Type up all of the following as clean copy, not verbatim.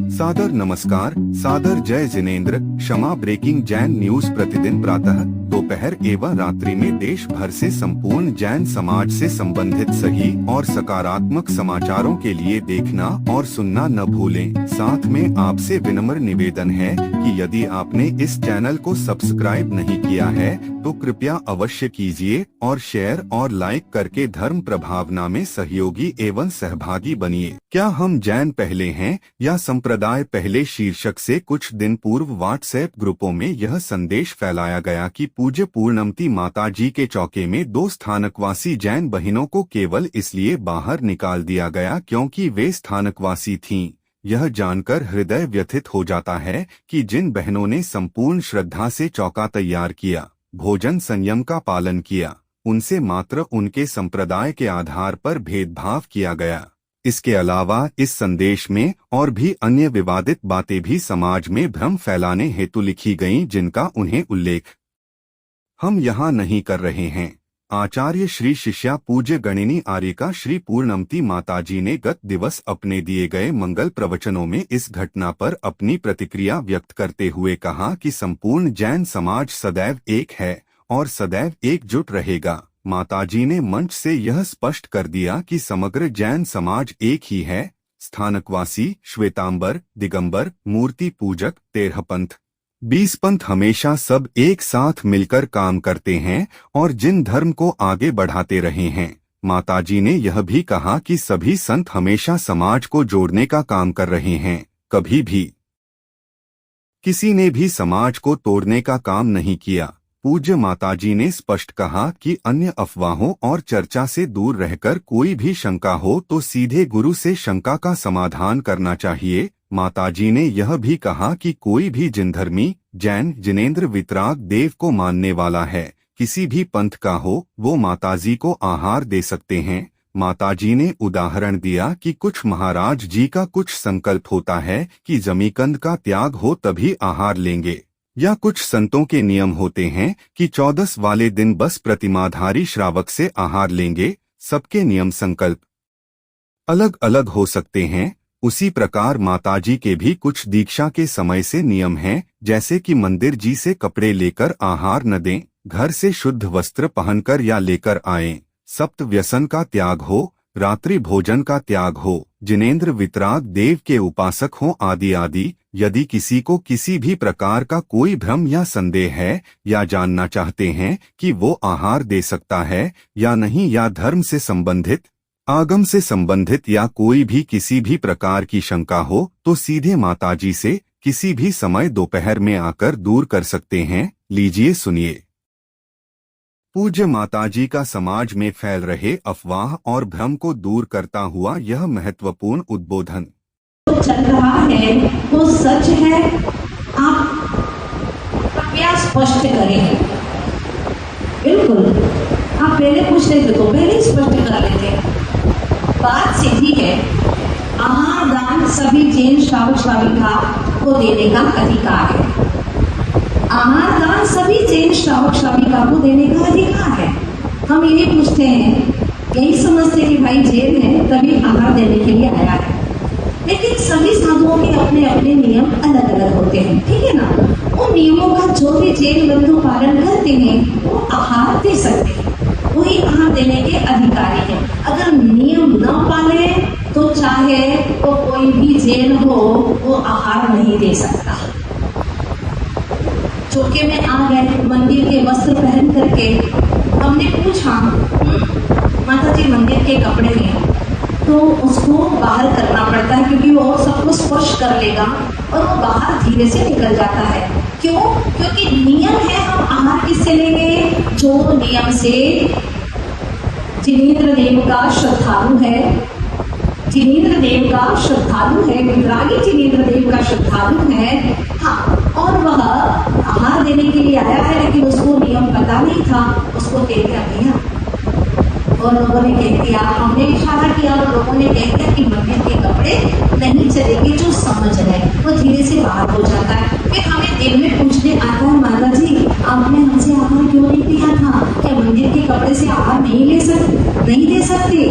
सादर नमस्कार, सादर जय जिनेंद्र। क्षमा ब्रेकिंग जैन न्यूज प्रतिदिन प्रातः, दोपहर एवं रात्रि में देश भर से संपूर्ण जैन समाज से संबंधित सही और सकारात्मक समाचारों के लिए देखना और सुनना न भूलें। साथ में आपसे विनम्र निवेदन है कि यदि आपने इस चैनल को सब्सक्राइब नहीं किया है तो कृपया अवश्य कीजिए और शेयर और लाइक करके धर्म प्रभावना में सहयोगी एवं सहभागी बनिए। क्या हम जैन पहले हैं या संप्रदाय पहले शीर्षक से कुछ दिन पूर्व व्हाट्सएप ग्रुपों में यह संदेश फैलाया गया कि पूज्य पूर्णमती माता जी के चौके में 2 स्थानकवासी जैन बहनों को केवल इसलिए बाहर निकाल दिया गया क्योंकि वे स्थानकवासी थीं। यह जानकर हृदय व्यथित हो जाता है कि जिन बहनों ने संपूर्ण श्रद्धा से चौका तैयार किया, भोजन संयम का पालन किया, उनसे मात्र उनके संप्रदाय के आधार पर भेदभाव किया गया। इसके अलावा इस संदेश में और भी अन्य विवादित बातें भी समाज में भ्रम फैलाने हेतु लिखी गईं, जिनका उन्हें उल्लेख हम यहाँ नहीं कर रहे हैं। आचार्य श्री शिष्या पूज्य गणिनी आर्यिका श्री पूर्णमती माताजी ने गत दिवस अपने दिए गए मंगल प्रवचनों में इस घटना पर अपनी प्रतिक्रिया व्यक्त करते हुए कहा कि संपूर्ण जैन समाज सदैव एक है और सदैव एकजुट रहेगा। माताजी ने मंच से यह स्पष्ट कर दिया कि समग्र जैन समाज एक ही है। स्थानकवासी, श्वेतांबर, दिगंबर, मूर्ति पूजक, 13 पंथ, 20 पंथ हमेशा सब एक साथ मिलकर काम करते हैं और जिन धर्म को आगे बढ़ाते रहे हैं। माताजी ने यह भी कहा कि सभी संत हमेशा समाज को जोड़ने का काम कर रहे हैं, कभी भी किसी ने भी समाज को तोड़ने का काम नहीं किया। पूज्य माताजी ने स्पष्ट कहा कि अन्य अफवाहों और चर्चा से दूर रहकर कोई भी शंका हो तो सीधे गुरु से शंका का समाधान करना चाहिए। माताजी ने यह भी कहा कि कोई भी जिनधर्मी जैन जिनेंद्र वितराग देव को मानने वाला है, किसी भी पंथ का हो, वो माताजी को आहार दे सकते हैं। माताजी ने उदाहरण दिया कि कुछ महाराज जी का कुछ संकल्प होता है कि जमीकंद का त्याग हो तभी आहार लेंगे, या कुछ संतों के नियम होते हैं कि 14 वाले दिन बस प्रतिमाधारी श्रावक से आहार लेंगे। सबके नियम संकल्प अलग अलग हो सकते हैं। उसी प्रकार माताजी के भी कुछ दीक्षा के समय से नियम हैं, जैसे कि मंदिर जी से कपड़े लेकर आहार न दें, घर से शुद्ध वस्त्र पहनकर या लेकर आएं, सप्त व्यसन का त्याग हो, रात्रि भोजन का त्याग हो, जिनेंद्र वितराग देव के उपासक हो, आदि आदि। यदि किसी को किसी भी प्रकार का कोई भ्रम या संदेह है या जानना चाहते हैं कि वो आहार दे सकता है या नहीं, या धर्म से संबंधित, आगम से संबंधित या कोई भी किसी भी प्रकार की शंका हो तो सीधे माताजी से किसी भी समय दोपहर में आकर दूर कर सकते हैं। लीजिए सुनिए पूज्य माताजी का समाज में फैल रहे अफवाह और भ्रम को दूर करता हुआ यह महत्वपूर्ण उद्बोधन। चल रहा है वो सच है, आप क्या स्पष्ट करें? बिल्कुल, आप पहले पूछ लेते तो पहले स्पष्ट कर लेते। बात सीधी है, आहार दान सभी जैन श्रावक श्राविका को देने का अधिकार है। आहार दान सभी जैन श्रावक श्राविका को देने का अधिकार है। हम यही पूछते हैं, यही समझते हैं कि भाई जैन है तभी आहार देने के लिए आया है, लेकिन सभी साधुओं के अपने अपने नियम अलग अलग होते हैं, ठीक है ना। उन नियमों का जो भी जैन बंधु पालन करते हैं वो आहार दे सकते हैं, वही आहार देने के अधिकारी है। अगर नियम न पाले तो चाहे वो कोई भी जैन हो वो आहार नहीं दे सकता। चौके में आ गए, मंदिर के वस्त्र पहन करके हमने पूछा, माता जी मंदिर के कपड़े में, तो उसको बाहर करना पड़ता है क्योंकि वो सबको स्पर्श कर लेगा और वो बाहर धीरे से निकल जाता है। क्यों? क्योंकि नियम है, हम आहार किससे लेंगे? जो नियम से जिनेंद्र देव का श्रद्धालु है, जिनेंद्र देव का श्रद्धालु है, वितरागी जिनेंद्र देव का श्रद्धालु है। हाँ, और वह आहार देने के लिए आया है लेकिन उसको नियम पता नहीं था, उसको दे दिया गया और लोगों ने कह दिया, हमने इशारा किया और लोगों ने कह दिया कि मंदिर के कपड़े नहीं चलेंगे। जो समझ रहे वो धीरे से बाहर हो जाता है। फिर हमें दिल में पूछने आता है, माता जी आपने हमसे आहार क्यों नहीं दिया था? क्या मंदिर के कपड़े से आहार नहीं दे सकते?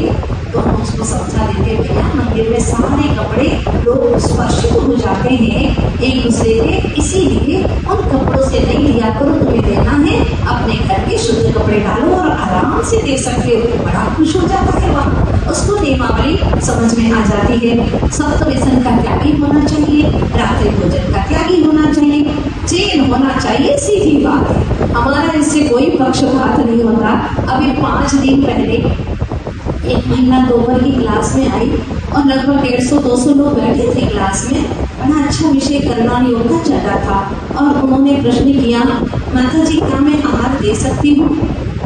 तो हम उसको समझा देते भैया मंदिर में सारे कपड़े लोग स्पर्शित हो जाते हैं एक दूसरे के, इसीलिए उन कपड़ों से नहीं लिया करो, तुम्हें देना है अपने घर के शुद्ध कपड़े डालो और आराम से दे सकते हो। बड़ा खुश हो जाता है वहाँ, उसको नियमावली समझ में आ जाती है। सप्त व्यसन का त्यागी होना चाहिए, रात्रि भोजन का त्यागी होना चाहिए, चैन होना चाहिए, सीधी बात है। हमारा इससे कोई पक्षपात नहीं होता। अभी 5 दिन पहले एक महिला दोपहर की क्लास में आई और लगभग 150-200 लोग बैठे थे क्लास में। बड़ा अच्छा विषय करुणा योग का चल रहा था और उन्होंने प्रश्न किया, माता जी क्या मैं आहार दे सकती हूँ?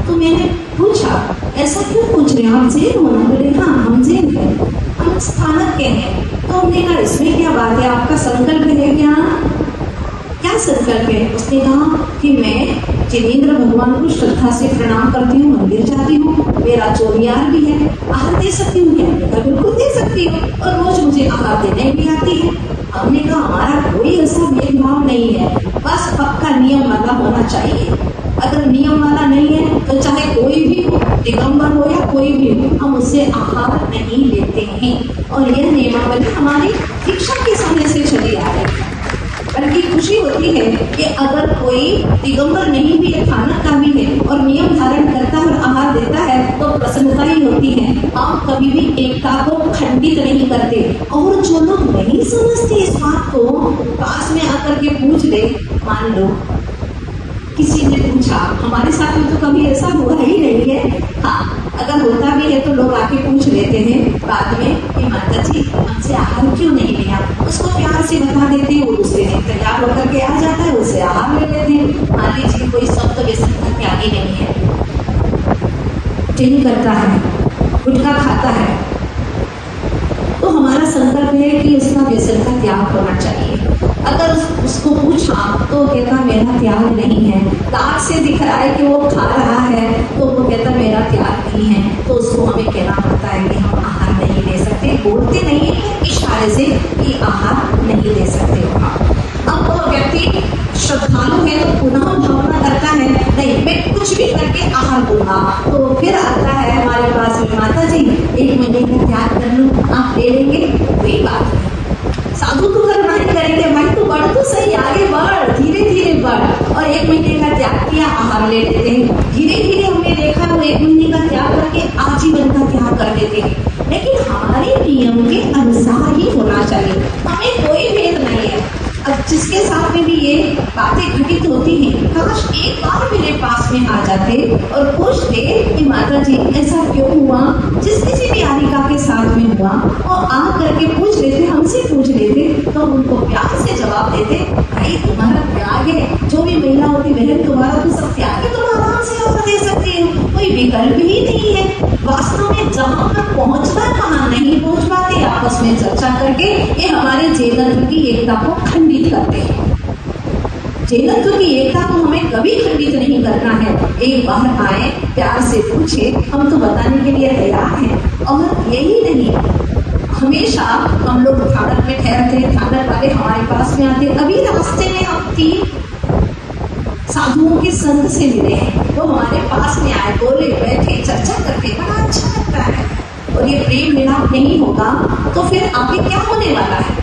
तो मैंने पूछा ऐसा क्यों पूछ रहे हैं, आप जैन हो ना? बोले हाँ हम जैन हैं, हम स्थानक के हैं। तो हमने कहा इसमें क्या बात है, आपका संकल्प है क्या संकल्प है? उसने कहा कि मैं जिनेंद्र भगवान को श्रद्धा से प्रणाम करती हूँ, मंदिर जाती हूँ, मेरा चोरियार भी है, आहार दे सकती हूँ क्या? मैं बिल्कुल दे सकती हूँ और रोज मुझे आहार देने भी आती है। हमने कहा हमारा कोई ऐसा भेदभाव नहीं है, बस पक्का नियम वाला होना चाहिए। अगर नियम वाला नहीं है तो चाहे कोई भी हो, दिगंबर हो या कोई भी हो, हम उससे आहार नहीं लेते हैं। और यह नियमावली हमारी दीक्षा के समय से चली आ रही है। बल्कि खुशी होती है कि अगर कोई दिगंबर नहीं भी है, स्थानक का भी है और नियम धारण करता है और आहार देता है तो प्रसन्नता ही होती है। हम कभी भी एकता को खंडित नहीं करते। और जो लोग नहीं समझते इस बात को, पास में आकर के पूछ ले। मान लो किसी ने पूछा, हमारे साथ में तो कभी ऐसा हुआ ही नहीं है, हाँ अगर होता भी है तो लोग आके पूछ लेते हैं बाद में कि माता जी हमसे आहार क्यों नहीं लिया। उसको प्यार से बता देते हैं, वो दूसरे दिन तैयार होकर के आ जाता है, उससे आहार ले लेते हैं। मान लीजिए कोई सप्त व्यसन का त्यागी नहीं है, ड्रिंक करता है, गुटखा खाता है, तो हमारा संकल्प है कि उसका व्यसन का त्याग होना चाहिए। अगर उसको पूछा तो कहता मेरा त्याग नहीं है, दांत से दिख रहा है कि वो खा रहा है तो वो कहता मेरा त्याग नहीं है, तो उसको हमें कहना पड़ता है कि हम आहार नहीं ले सकते। बोलते नहीं है, इशारे से कि आहार नहीं ले सकते हो आप। अब वो व्यक्ति श्रद्धालु है तो पुनः भावना करता है नहीं मैं कुछ भी करके आहार दूंगा, तो फिर आता है हमारे पास में माता जी 1 महीने का त्याग कर लूँ, आप ले लेंगे? कोई बात नहीं, साधु तो करना ही करेंगे भाई, तो बढ़ तो सही, आगे बढ़, धीरे धीरे बढ़। और 1 महीने का त्याग किया, आहार ले लेते हैं। धीरे धीरे हमने देखा वो 1 महीने का त्याग करके आजीवन का त्याग कर देते हैं। लेकिन हमारे नियम के अनुसार ही होना चाहिए, हमें कोई भेद नहीं है। अब जिसके साथ में भी ये बातें घटित होती हैं, काश एक बार मेरे पास में आ जाते और पूछते कि माता जी ऐसा क्यों हुआ। जिस किसी भी आरिका के साथ में हुआ और आ करके पूछ लेते, हमसे पूछ लेते, तो उनको प्यार से जवाब देते भाई तुम्हारा त्याग है। जो भी महिला होती बहन तुम्हारा तो सब त्याग है, तुम आराम से आहार दे सकती हो, कोई विकल्प ही नहीं है। वास्तव में जहाँ तक पहुँचना वहाँ नहीं पहुँच पाते, आपस में चर्चा करके ये हमारे जैनत्व की एकता को खंडित करते हैं। जैनत्व की एकता को हमें कभी खंडित नहीं करना है। एक बार आए, प्यार से पूछे, हम तो बताने के लिए तैयार हैं। और यही नहीं, हमेशा हम लोग स्थानक में ठहरते, स्थानक वाले हमारे पास में आते। अभी रास्ते में हम 3 साधुओं के संग से मिले हैं, वो हमारे पास में आए, बोले, बैठे, चर्चा करते, बड़ा अच्छा लगता है। और ये प्रेम मिलाप नहीं होगा तो फिर आगे क्या होने वाला है?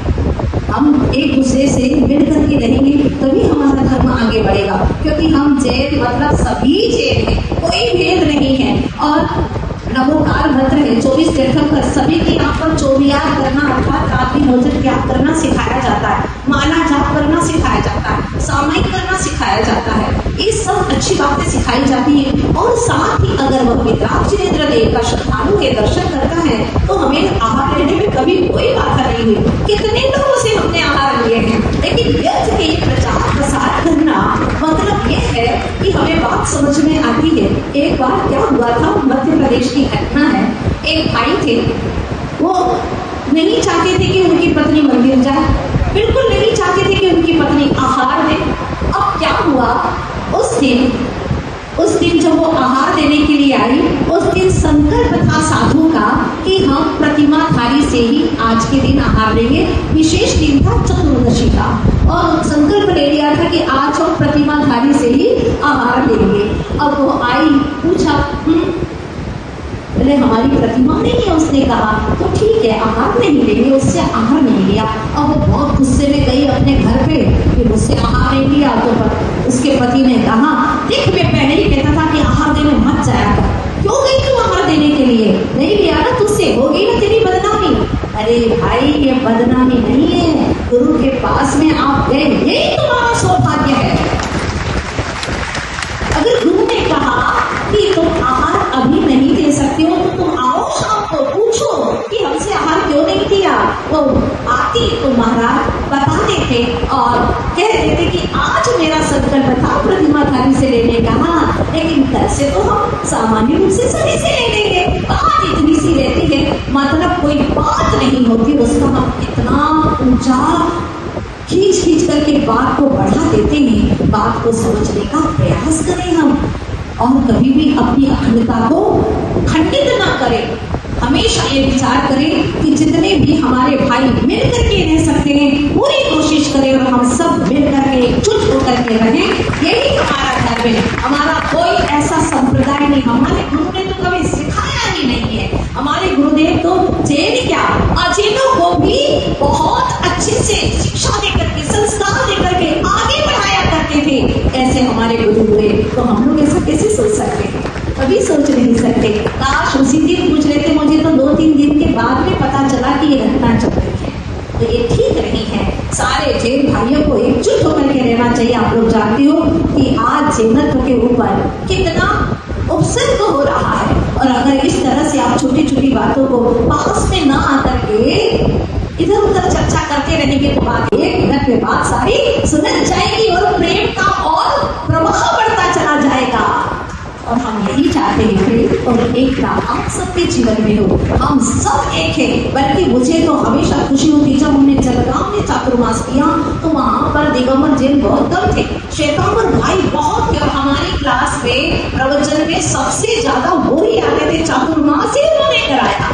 हम एक दूसरे से मिल करके रहेंगे तभी हमारा धर्म आगे बढ़ेगा, क्योंकि हम जैन मतलब सभी जैन हैं, कोई भेद नहीं है। और नवोकार मंत्र है 24 तीर्थंकर सभी की यहाँ पर चोरियार करना अर्थात रात्रि भोजन त्याग करना सिखाया जाता है, माला जाप करना सिखाया जाता है, सामायिक करना सिखाया जाता है। ये सब अच्छी बातें सिखाई जाती हैं। और साथ ही अगर वह विद्राज जिनेंद्र देव का श्रद्धालु के दर्शन करता है तो हमें आहार लेने में कभी कोई बाधा नहीं हुई। कितने लोगों से हमने आहार लिए हैं, लेकिन व्यर्थ के प्रचार प्रसार करना मतलब ये है कि हमें बात समझ में आती है। एक बार क्या हुआ था, मध्य प्रदेश की घटना है। एक भाई थे, वो नहीं चाहते थे कि उनकी पत्नी मंदिर जाए, बिल्कुल नहीं चाहते थे कि उनकी पत्नी आहार दे। अब क्या हुआ, उस दिन जब वो आहार देने के लिए आई, उस दिन संकल्प था साधु का कि हम प्रतिमा थाली से ही आज के दिन आहार लेंगे। विशेष दिन था चतुर्दशी का, और संकल्प ले लिया था कि आज हम प्रतिमा थाली से ही आहार लेंगे। अब वो आई, पूछा पहले हमारी प्रतिमा नहीं है, उसने कहा तो ठीक है आहार नहीं लेंगे, उससे आहार नहीं लिया। अब वो बहुत गुस्से में गई अपने घर पे कि मुझसे आहार नहीं लिया। तो उसके पति ने कहा देख मैं पहले ही कहता था कि आहार देने मत जाया कर, क्यों गई तू आहार देने के लिए? नहीं लिया ना, तुझसे होगी ना तेरी बदनामी। अरे भाई ये बदनामी नहीं है, गुरु के पास में आप गए यही तुम्हारा सौभाग्य है। अगर गुरु ने कहा कि तुम आहार अभी नहीं दे सकते हो तो तुम आओ शाम को पूछो कि हमसे आहार क्यों नहीं दिया। तो आती तो महाराज बताते थे और कह देते कि आज मेरा संकल्प था प्रतिमाधारी से लेने का, हाँ लेकिन घर से तो हम सामान्य रूप से सभी से ले लेंगे, बात इतनी सी रहती है, मतलब कोई बात नहीं होती, उसका हम इतना ऊंचा खींच खींच करके बात को बढ़ा देते हैं। बात को समझने का प्रयास करें हम, और कभी भी अपनी अखंडता को खंडित ना करें। हमेशा ये विचार करें कि जितने भी हमारे भाई मिल करके रह सकते हैं पूरी कोशिश करें और हम सब मिल करके एकजुट होकर के रहें, यही हमारा धर्म है। हमारा कोई ऐसा संप्रदाय नहीं, हमारे गुरु ने तो कभी सिखाया ही नहीं है। हमारे गुरुदेव तो जैन क्या अजैनों को भी बहुत अच्छे से शिक्षा देकर के संस्कार देकर के आगे बढ़ाया करते थे। ऐसे हमारे गुरु हुए तो हम लोग ऐसा कैसे सोच सकते हैं? कभी सोच नहीं सकते। काश उसी दिन पूछ लेते, मुझे तो 2-3 दिन के बाद में पता चला कि ये घटना चल रही है। तो ये ठीक नहीं है। सारे जैन भाइयों को एकजुट होकर के रहना चाहिए। आप लोग जानते हो कि आज जैनत्व के ऊपर कितना उपसर्ग हो रहा है, और अगर इस तरह से आप छोटी छोटी बातों को पास में ना आकर के इधर उधर चर्चा करते रहेंगे तो बात 1 मिनट में बात सारी सुलझ जाएगी और प्रेम का और प्रवाह बढ़ता चला जाएगा। और हम यही चाहते हैं प्रेम और एकता आप सबके जीवन में हो, हम सब एक हैं। बल्कि मुझे तो हमेशा खुशी होती जब हमने जलगांव में चातुर्मास किया तो वहाँ पर दिगंबर जैन बहुत कम थे, श्वेतांबर भाई बहुत थे, और हमारी क्लास में प्रवचन में सबसे ज्यादा वो ही आते थे, चातुर्मास ही उन्होंने कराया,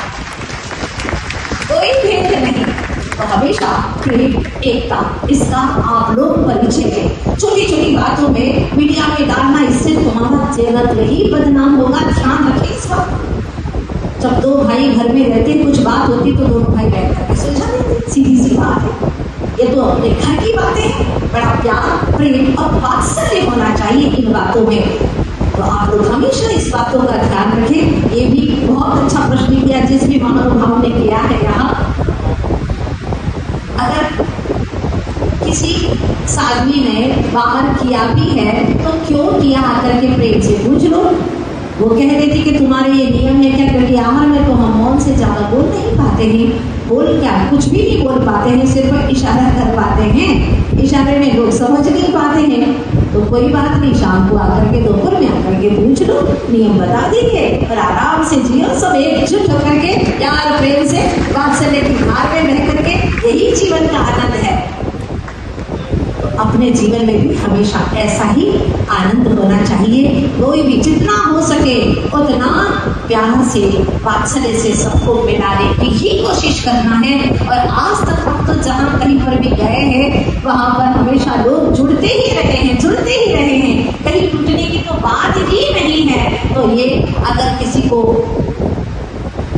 कोई भेद नहीं। तो हमेशा प्रेम एकता इसका आप लोग परिचय है। छोटी छोटी बातों में मीडिया में डालना, इससे तुम्हारा जैनत्व ही बदनाम होगा, ध्यान रखें इस बात। जब 2 भाई घर में रहते कुछ बात होती तो दोनों भाई बैठ करके सुलझा देते, सीधी सी बात है। ये तो अपने घर की बातें हैं, बड़ा प्यार प्रेम और वात्सल्य होना चाहिए इन बातों में। तो आप लोग हमेशा इस बातों का ध्यान रखें। ये भी बहुत अच्छा प्रश्न किया जिस भी महानुभाव ने किया है। यहाँ अगर किसी साध्वी ने बाहर किया भी है तो क्यों किया, आकर के प्रेम से पूछ लो। वो कह रही थी कि तुम्हारे ये नियम है क्या, क्योंकि आहार में तो हम मौन से ज्यादा बोल नहीं पाते हैं। बोल क्या, कुछ भी नहीं बोल पाते हैं, सिर्फ इशारा कर पाते हैं, इशारे में लोग समझ नहीं पाते हैं। तो कोई बात नहीं, शाम को आकर के दोपहर में आकर के पूछ लो, नियम बता देंगे और आराम से जियो सब एकजुट होकर के प्यार प्रेम से वात्सल्य की धार में रह करके, यही जीवन का आनंद है। अपने जीवन में भी हमेशा ऐसा ही आनंद होना चाहिए। कोई भी जितना हो सके उतना प्यार से वात्सल्य से सबको मिलाने की ही कोशिश करना है। और आज तक हम तो जहाँ कहीं पर भी गए हैं वहाँ पर हमेशा लोग जुड़ते ही रहे हैं, जुड़ते ही रहे हैं, कहीं टूटने की तो बात ही नहीं है। तो ये अगर किसी को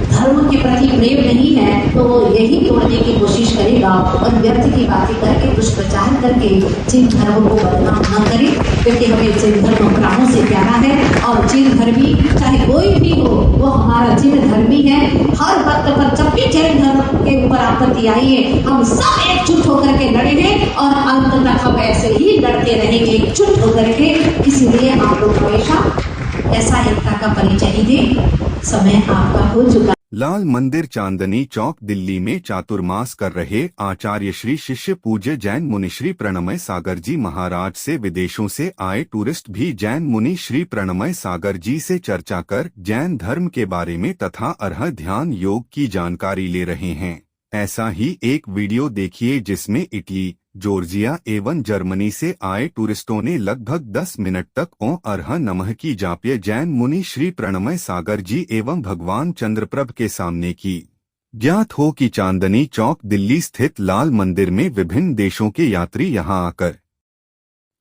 धर्म के प्रति प्रेम नहीं है तो वो यही तोड़ने की कोशिश करेगा और व्यर्थ की बातें करके दुष्प्रचार करके जिन धर्म को बदनाम न करे, क्योंकि हमें जिन धर्म प्राणों से प्यारा है। और जिन धर्मी चाहे कोई भी हो वो हमारा जिन धर्मी है। हर वक्त पर जब भी जैन धर्म के ऊपर आपत्ति आई है हम सब एकजुट होकर के लड़े हैं और अंत तक हम ऐसे ही लड़ते रहेंगे एकजुट होकर के। इसलिए आप लोग हमेशा ऐसा एकता का परिचय ही दें। समय आपका हो चुका। लाल मंदिर चांदनी चौक दिल्ली में चातुर्मास कर रहे आचार्य श्री शिष्य पूज्य जैन मुनि श्री प्रणमय सागर जी महाराज से विदेशों से आए टूरिस्ट भी जैन मुनि श्री प्रणमय सागर जी से चर्चा कर जैन धर्म के बारे में तथा अर्ह ध्यान योग की जानकारी ले रहे हैं। ऐसा ही एक वीडियो देखिए जिसमें इटली, जॉर्जिया एवं जर्मनी से आए टूरिस्टों ने लगभग 10 मिनट तक ओं अर्ह नमः की जाप्य जैन मुनि श्री प्रणमय सागर जी एवं भगवान चंद्रप्रभ के सामने की। ज्ञात हो कि चांदनी चौक दिल्ली स्थित लाल मंदिर में विभिन्न देशों के यात्री यहां आकर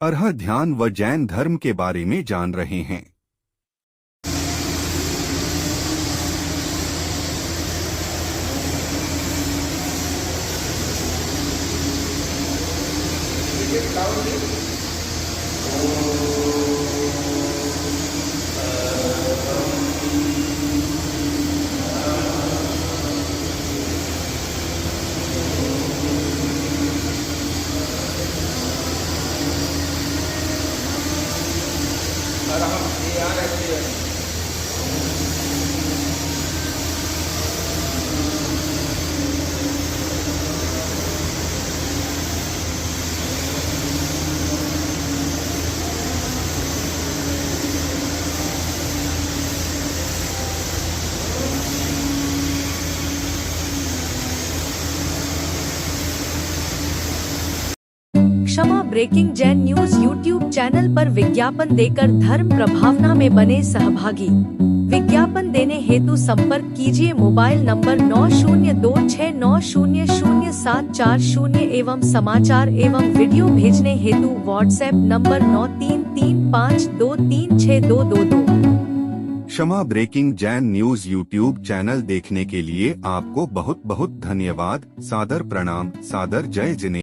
अर्ह ध्यान व जैन धर्म के बारे में जान रहे हैं। Kshama breaking Jain news YouTube channel पर विज्ञापन देकर धर्म प्रभावना में बने सहभागी। विज्ञापन देने हेतु संपर्क कीजिए मोबाइल नंबर 9026900740 एवं समाचार एवं वीडियो भेजने हेतु WhatsApp number 9335236222। Kshama breaking Jain news YouTube channel देखने के लिए आपको बहुत बहुत धन्यवाद। सादर प्रणाम, सादर जय जिनेंद्र।